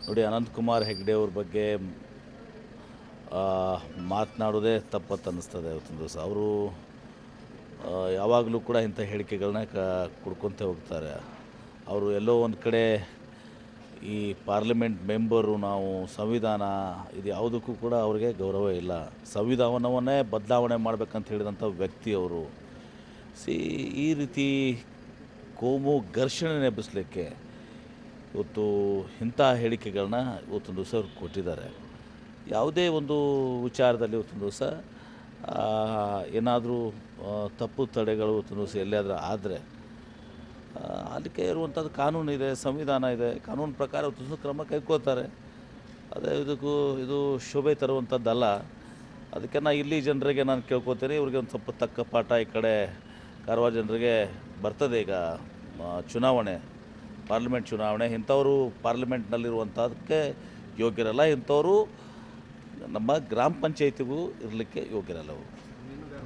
ನೋಡಿ, ಅನಂತಕುಮಾರ್ ಹೆಗ್ಡೆ ಅವ್ರ ಬಗ್ಗೆ ಮಾತನಾಡೋದೇ ತಪ್ಪತ್ತು ಅನ್ನಿಸ್ತದೆ ಇವತ್ತಿನ ದಿವಸ. ಅವರು ಯಾವಾಗಲೂ ಕೂಡ ಇಂಥ ಹೇಳಿಕೆಗಳನ್ನ ಕೊಡ್ಕೊತ ಹೋಗ್ತಾರೆ. ಅವರು ಎಲ್ಲೋ ಒಂದು ಕಡೆ ಈ ಪಾರ್ಲಿಮೆಂಟ್ ಮೆಂಬರು, ನಾವು ಸಂವಿಧಾನ, ಇದು ಯಾವುದಕ್ಕೂ ಕೂಡ ಅವ್ರಿಗೆ ಗೌರವ ಇಲ್ಲ. ಸಂವಿಧಾನವನ್ನೇ ಬದಲಾವಣೆ ಮಾಡಬೇಕಂತ ಹೇಳಿದಂಥ ವ್ಯಕ್ತಿ ಅವರು. ಈ ರೀತಿ ಕೋಮು ಘರ್ಷಣೆ ಎಬ್ಬಿಸಲಿಕ್ಕೆ ಇವತ್ತು ಇಂಥ ಹೇಳಿಕೆಗಳನ್ನ ಇವತ್ತೊಂದು ದಿವಸ ಅವ್ರು ಕೊಟ್ಟಿದ್ದಾರೆ. ಯಾವುದೇ ಒಂದು ವಿಚಾರದಲ್ಲಿ ಇವತ್ತೊಂದು ದಿವಸ ಏನಾದರೂ ತಪ್ಪು ತಡೆಗಳು ಇವತ್ತೊಂದು ದಿವಸ ಎಲ್ಲಿಯಾದರೂ ಆದರೆ ಅದಕ್ಕೆ ಇರುವಂಥದ್ದು ಕಾನೂನು ಇದೆ, ಸಂವಿಧಾನ ಇದೆ. ಕಾನೂನು ಪ್ರಕಾರ ಇವತ್ತು ಕ್ರಮ ಕೈಗೊಳ್ತಾರೆ. ಅದೇ ಇದು ಶೋಭೆ ತರುವಂಥದ್ದಲ್ಲ. ಅದಕ್ಕೆ ಇಲ್ಲಿ ಜನರಿಗೆ ನಾನು ಕೇಳ್ಕೊತೀನಿ, ಇವ್ರಿಗೆ ಒಂದು ಸ್ವಲ್ಪ ತಕ್ಕ ಪಾಠ ಈ ಕಡೆ ಕಾರವಾರ ಜನರಿಗೆ ಬರ್ತದೆ. ಈಗ ಚುನಾವಣೆ, ಪಾರ್ಲಿಮೆಂಟ್ ಚುನಾವಣೆ, ಇಂಥವರು ಪಾರ್ಲಿಮೆಂಟ್ನಲ್ಲಿರುವಂಥದ್ದಕ್ಕೆ ಯೋಗ್ಯರಲ್ಲ. ಇಂಥವರು ನಮ್ಮ ಗ್ರಾಮ ಪಂಚಾಯತಿಗೂ ಇರಲಿಕ್ಕೆ ಯೋಗ್ಯರಲ್ಲ ಅವರು.